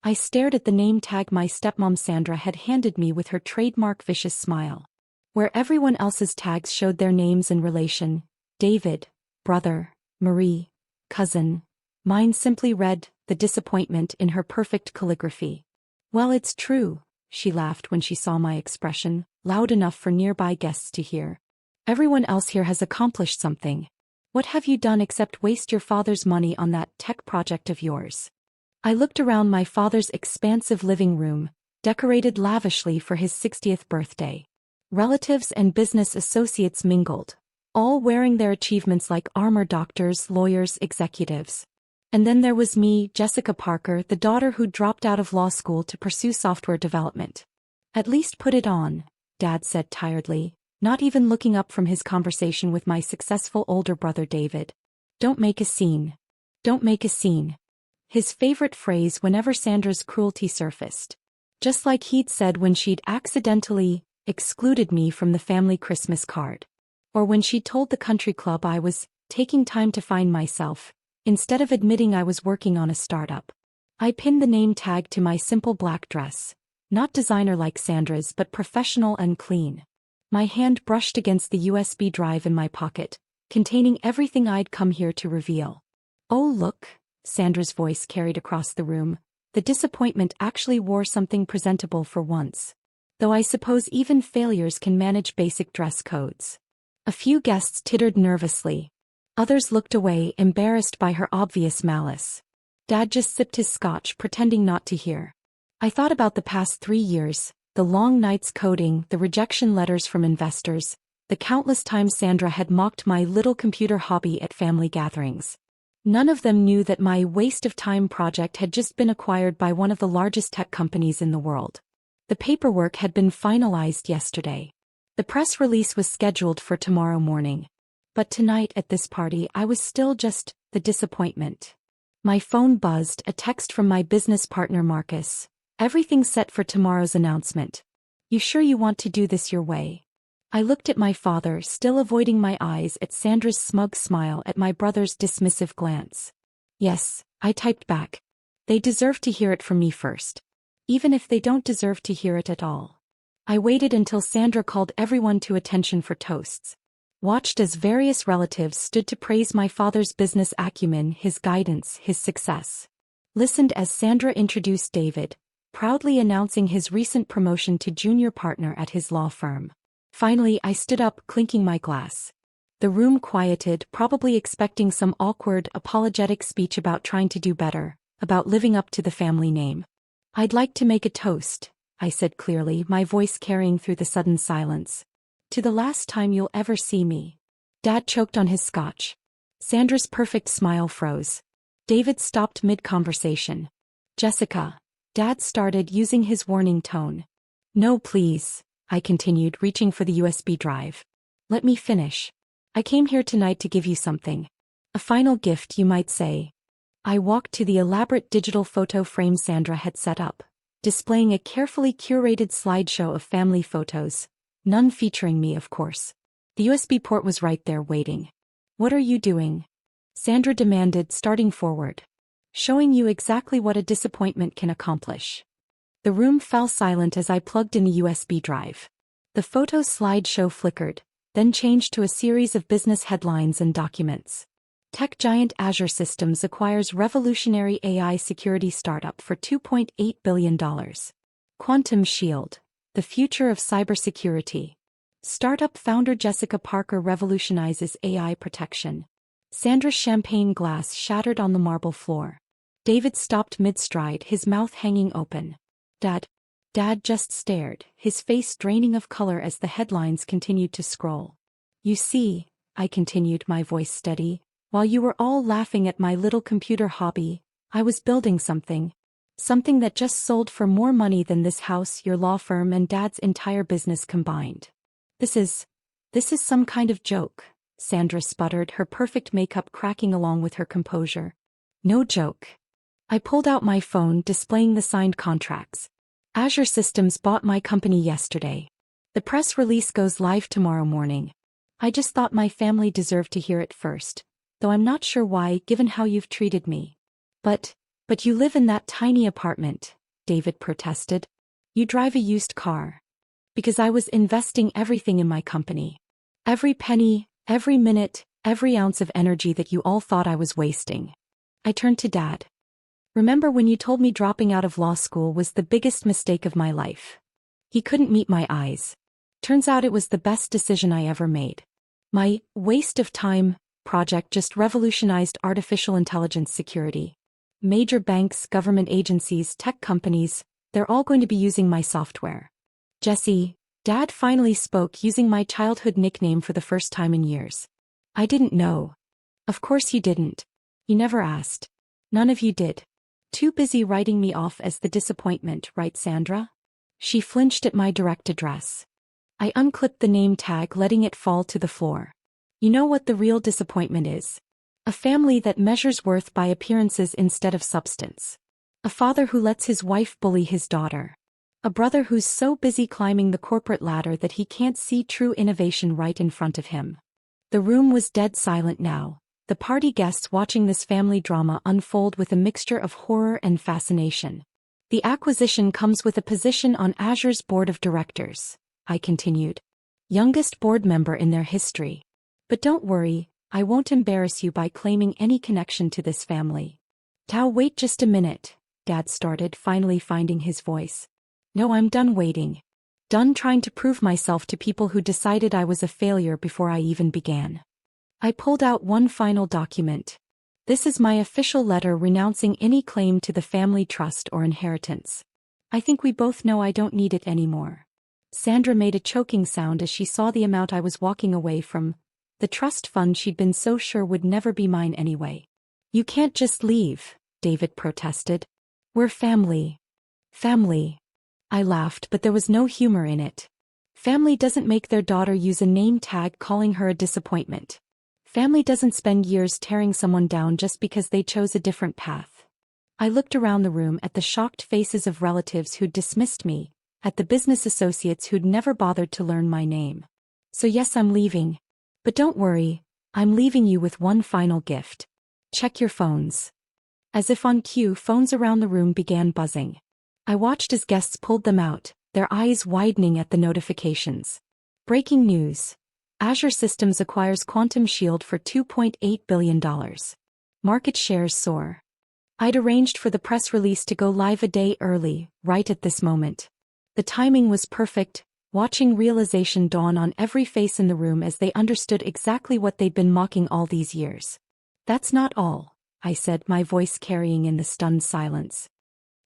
I stared at the name tag my stepmom Sandra had handed me with her trademark vicious smile. Where everyone else's tags showed their names and relation, David, brother, Marie, cousin, mine simply read, the disappointment in her perfect calligraphy. Well, it's true, she laughed when she saw my expression, loud enough for nearby guests to hear. Everyone else here has accomplished something. What have you done except waste your father's money on that tech project of yours? I looked around my father's expansive living room, decorated lavishly for his 60th birthday. Relatives and business associates mingled, all wearing their achievements like armor: doctors, lawyers, executives. And then there was me, Jessica Parker, the daughter who dropped out of law school to pursue software development. At least put it on, Dad said tiredly, not even looking up from his conversation with my successful older brother David. Don't make a scene. Don't make a scene. His favorite phrase whenever Sandra's cruelty surfaced. Just like he'd said when she'd accidentally excluded me from the family Christmas card. Or when she told the country club I was taking time to find myself, instead of admitting I was working on a startup. I pinned the name tag to my simple black dress. Not designer like Sandra's but professional and clean. My hand brushed against the USB drive in my pocket, containing everything I'd come here to reveal. Oh look, Sandra's voice carried across the room. The disappointment actually wore something presentable for once. Though I suppose even failures can manage basic dress codes. A few guests tittered nervously. Others looked away, embarrassed by her obvious malice. Dad just sipped his scotch, pretending not to hear. I thought about the past 3 years, the long nights coding, the rejection letters from investors, the countless times Sandra had mocked my little computer hobby at family gatherings. None of them knew that my waste-of-time project had just been acquired by one of the largest tech companies in the world. The paperwork had been finalized yesterday. The press release was scheduled for tomorrow morning. But tonight at this party I was still just the disappointment. My phone buzzed, a text from my business partner Marcus. Everything's set for tomorrow's announcement. You sure you want to do this your way? I looked at my father, still avoiding my eyes, at Sandra's smug smile, at my brother's dismissive glance. Yes, I typed back. They deserve to hear it from me first. Even if they don't deserve to hear it at all. I waited until Sandra called everyone to attention for toasts. Watched as various relatives stood to praise my father's business acumen, his guidance, his success. Listened as Sandra introduced David, proudly announcing his recent promotion to junior partner at his law firm. Finally, I stood up, clinking my glass. The room quieted, probably expecting some awkward, apologetic speech about trying to do better, about living up to the family name. I'd like to make a toast, I said clearly, my voice carrying through the sudden silence. To the last time you'll ever see me. Dad choked on his scotch. Sandra's perfect smile froze. David stopped mid-conversation. Jessica. Dad started, using his warning tone. No, please, I continued, reaching for the USB drive. Let me finish. I came here tonight to give you something. A final gift, you might say. I walked to the elaborate digital photo frame Sandra had set up, displaying a carefully curated slideshow of family photos. None featuring me, of course. The USB port was right there waiting. What are you doing? Sandra demanded, starting forward. Showing you exactly what a disappointment can accomplish. The room fell silent as I plugged in the USB drive. The photo slideshow flickered, then changed to a series of business headlines and documents. Tech giant Azure Systems acquires revolutionary AI security startup for $2.8 billion. Quantum Shield. The future of cybersecurity. Startup founder Jessica Parker revolutionizes AI protection. Sandra's champagne glass shattered on the marble floor. David stopped mid-stride, his mouth hanging open. Dad just stared, his face draining of color as the headlines continued to scroll. You see, I continued, my voice steady, while you were all laughing at my little computer hobby, I was building something. Something that just sold for more money than this house, your law firm, and Dad's entire business combined. This is some kind of joke, Sandra sputtered, her perfect makeup cracking along with her composure. No joke. I pulled out my phone, displaying the signed contracts. Azure Systems bought my company yesterday. The press release goes live tomorrow morning. I just thought my family deserved to hear it first, though I'm not sure why, given how you've treated me. But But you live in that tiny apartment, David protested. You drive a used car. Because I was investing everything in my company. Every penny, every minute, every ounce of energy that you all thought I was wasting. I turned to Dad. Remember when you told me dropping out of law school was the biggest mistake of my life? He couldn't meet my eyes. Turns out it was the best decision I ever made. My waste of time project just revolutionized artificial intelligence security. Major banks, government agencies, tech companies, they're all going to be using my software. Jesse, Dad finally spoke using my childhood nickname for the first time in years. I didn't know. Of course you didn't. You never asked. None of you did. Too busy writing me off as the disappointment, right, Sandra? She flinched at my direct address. I unclipped the name tag, letting it fall to the floor. You know what the real disappointment is? A family that measures worth by appearances instead of substance. A father who lets his wife bully his daughter. A brother who's so busy climbing the corporate ladder that he can't see true innovation right in front of him. The room was dead silent now, the party guests watching this family drama unfold with a mixture of horror and fascination. The acquisition comes with a position on Azure's board of directors, I continued. Youngest board member in their history. But don't worry, I won't embarrass you by claiming any connection to this family. Tao, wait just a minute, Dad started, finally finding his voice. No, I'm done waiting. Done trying to prove myself to people who decided I was a failure before I even began. I pulled out one final document. This is my official letter renouncing any claim to the family trust or inheritance. I think we both know I don't need it anymore. Sandra made a choking sound as she saw the amount I was walking away from, the trust fund she'd been so sure would never be mine anyway. You can't just leave, David protested. We're family. Family. I laughed, but there was no humor in it. Family doesn't make their daughter use a name tag calling her a disappointment. Family doesn't spend years tearing someone down just because they chose a different path. I looked around the room at the shocked faces of relatives who'd dismissed me, at the business associates who'd never bothered to learn my name. So yes, I'm leaving. But don't worry, I'm leaving you with one final gift. Check your phones. As if on cue, phones around the room began buzzing. I watched as guests pulled them out, their eyes widening at the notifications. Breaking news. Azure Systems acquires Quantum Shield for $2.8 billion. Market shares soar. I'd arranged for the press release to go live a day early, right at this moment. The timing was perfect, watching realization dawn on every face in the room as they understood exactly what they'd been mocking all these years. That's not all, I said, my voice carrying in the stunned silence.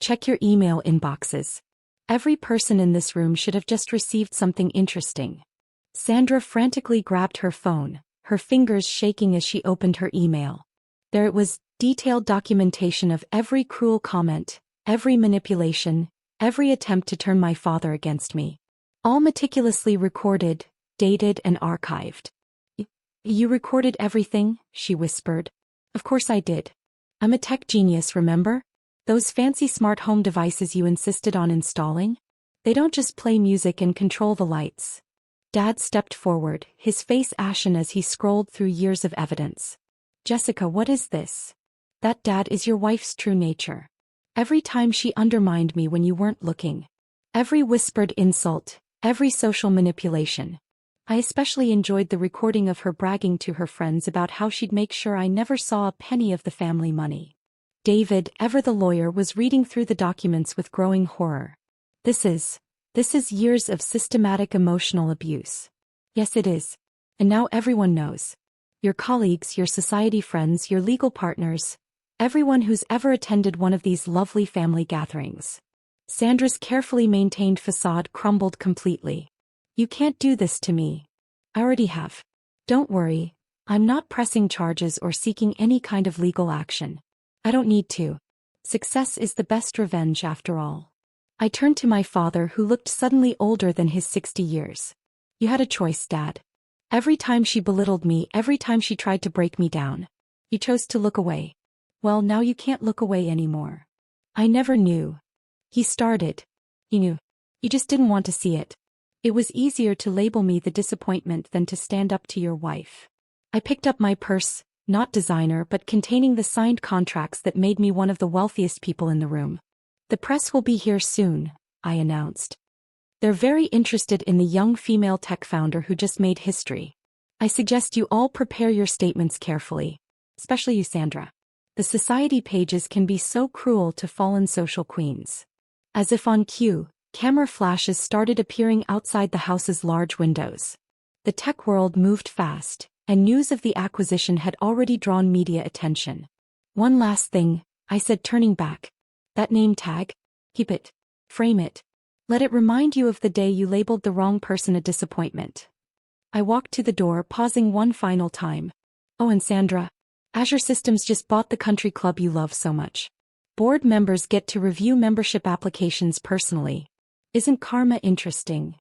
Check your email inboxes. Every person in this room should have just received something interesting. Sandra frantically grabbed her phone, her fingers shaking as she opened her email. There it was, detailed documentation of every cruel comment, every manipulation, every attempt to turn my father against me. All meticulously recorded, dated and archived. You recorded everything, she whispered. Of course I did. I'm a tech genius, remember? Those fancy smart home devices you insisted on installing? They don't just play music and control the lights. Dad stepped forward, his face ashen as he scrolled through years of evidence. Jessica, what is this? That, Dad, is your wife's true nature. Every time she undermined me when you weren't looking. Every whispered insult, every social manipulation. I especially enjoyed the recording of her bragging to her friends about how she'd make sure I never saw a penny of the family money. David, ever the lawyer, was reading through the documents with growing horror. This is years of systematic emotional abuse. Yes, it is. And now everyone knows. Your colleagues, your society friends, your legal partners, everyone who's ever attended one of these lovely family gatherings. Sandra's carefully maintained facade crumbled completely. You can't do this to me. I already have. Don't worry, I'm not pressing charges or seeking any kind of legal action. I don't need to. Success is the best revenge after all. I turned to my father, who looked suddenly older than his 60 years. You had a choice, Dad. Every time she belittled me, every time she tried to break me down, you chose to look away. Well, now you can't look away anymore. I never knew. He started. You knew. You just didn't want to see it. It was easier to label me the disappointment than to stand up to your wife. I picked up my purse, Not designer but containing the signed contracts that made me one of the wealthiest people in the room. The press will be here soon, I announced. They're very interested in the young female tech founder who just made history. I suggest you all prepare your statements carefully. Especially you, Sandra. The society pages can be so cruel to fallen social queens. As if on cue, camera flashes started appearing outside the house's large windows. The tech world moved fast, and news of the acquisition had already drawn media attention. One last thing, I said, turning back. That name tag? Keep it. Frame it. Let it remind you of the day you labeled the wrong person a disappointment. I walked to the door, pausing one final time. Oh, and Sandra, Azure Systems just bought the country club you love so much. Board members get to review membership applications personally. Isn't karma interesting?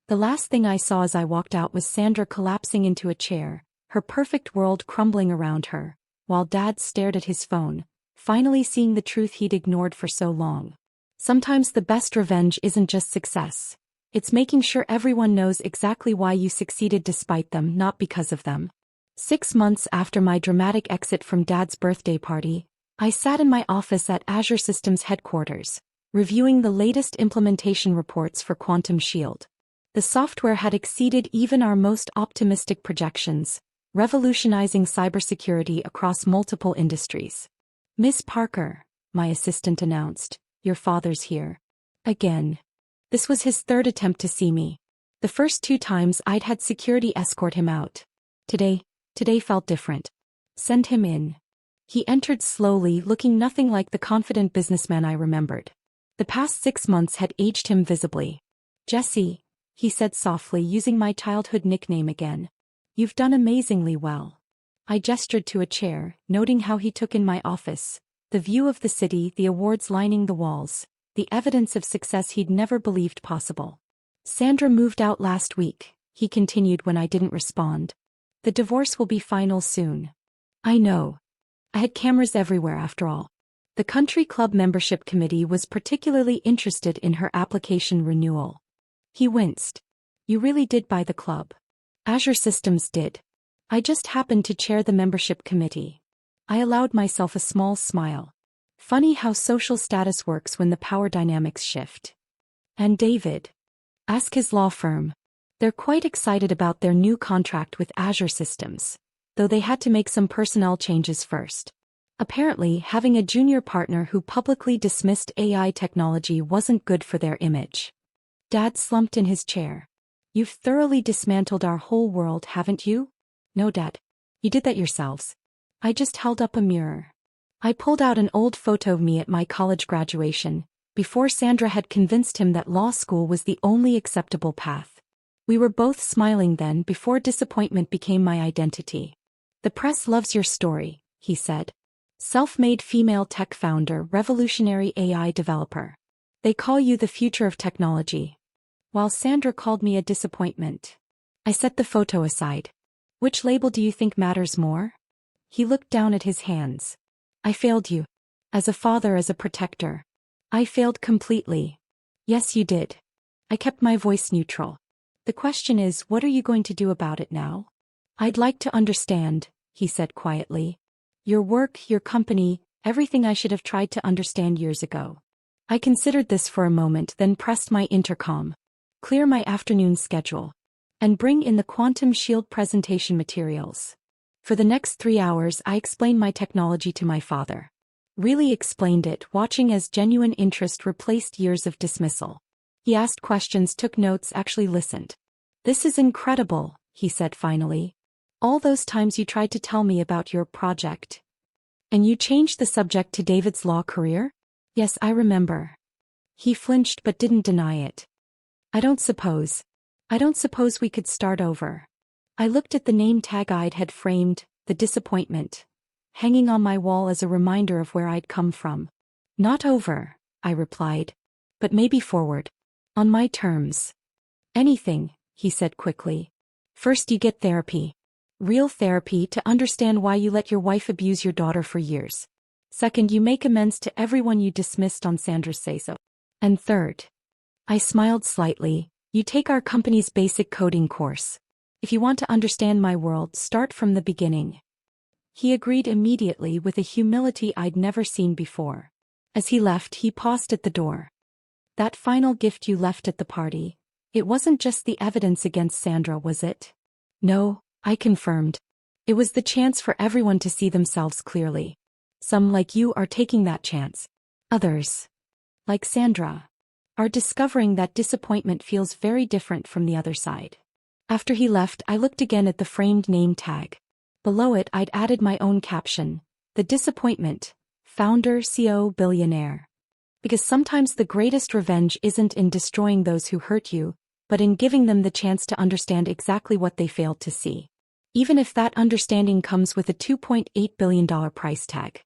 The last thing I saw as I walked out was Sandra collapsing into a chair, her perfect world crumbling around her, while Dad stared at his phone, finally seeing the truth he'd ignored for so long. Sometimes the best revenge isn't just success. It's making sure everyone knows exactly why you succeeded despite them, not because of them. 6 months after my dramatic exit from Dad's birthday party, I sat in my office at Azure Systems headquarters, reviewing the latest implementation reports for Quantum Shield. The software had exceeded even our most optimistic projections, revolutionizing cybersecurity across multiple industries. Miss Parker, my assistant announced, your father's here. Again. This was his third attempt to see me. The first 2 times I'd had security escort him out. Today felt different. Send him in. He entered slowly, looking nothing like the confident businessman I remembered. The past 6 months had aged him visibly. Jesse, he said softly, using my childhood nickname again. You've done amazingly well. I gestured to a chair, noting how he took in my office, the view of the city, the awards lining the walls, the evidence of success he'd never believed possible. Sandra moved out last week, he continued when I didn't respond. The divorce will be final soon. I know. I had cameras everywhere after all. The country club membership committee was particularly interested in her application renewal. He winced. You really did buy the club. Azure Systems did. I just happened to chair the membership committee. I allowed myself a small smile. Funny how social status works when the power dynamics shift. And David? Ask his law firm. They're quite excited about their new contract with Azure Systems, though they had to make some personnel changes first. Apparently, having a junior partner who publicly dismissed AI technology wasn't good for their image. Dad slumped in his chair. You've thoroughly dismantled our whole world, haven't you? No, Dad. You did that yourselves. I just held up a mirror. I pulled out an old photo of me at my college graduation, before Sandra had convinced him that law school was the only acceptable path. We were both smiling then, before disappointment became my identity. The press loves your story, he said. Self-made female tech founder, revolutionary AI developer. They call you the future of technology. While Sandra called me a disappointment. I set the photo aside. Which label do you think matters more? He looked down at his hands. I failed you. As a father, as a protector. I failed completely. Yes, you did. I kept my voice neutral. The question is, what are you going to do about it now? I'd like to understand, he said quietly. Your work, your company, everything I should have tried to understand years ago. I considered this for a moment, then pressed my intercom. Clear my afternoon schedule. And bring in the Quantum Shield presentation materials. For the next 3 hours I explained my technology to my father. Really explained it, watching as genuine interest replaced years of dismissal. He asked questions, took notes, actually listened. This is incredible, he said finally. All those times you tried to tell me about your project. And you changed the subject to David's law career? Yes, I remember. He flinched but didn't deny it. I don't suppose we could start over. I looked at the name tag I'd had framed, the disappointment, hanging on my wall as a reminder of where I'd come from. Not over, I replied, but maybe forward. On my terms. Anything, he said quickly. First you get therapy. Real therapy to understand why you let your wife abuse your daughter for years. Second, you make amends to everyone you dismissed on Sandra's say-so. And third. I smiled slightly, you take our company's basic coding course. If you want to understand my world, start from the beginning. He agreed immediately with a humility I'd never seen before. As he left, he paused at the door. That final gift you left at the party, it wasn't just the evidence against Sandra, was it? No, I confirmed. It was the chance for everyone to see themselves clearly. Some like you are taking that chance. Others, like Sandra, are discovering that disappointment feels very different from the other side. After he left, I looked again at the framed name tag. Below it, I'd added my own caption: "The disappointment, founder, CEO, billionaire." Because sometimes the greatest revenge isn't in destroying those who hurt you, but in giving them the chance to understand exactly what they failed to see. Even if that understanding comes with a $2.8 billion price tag.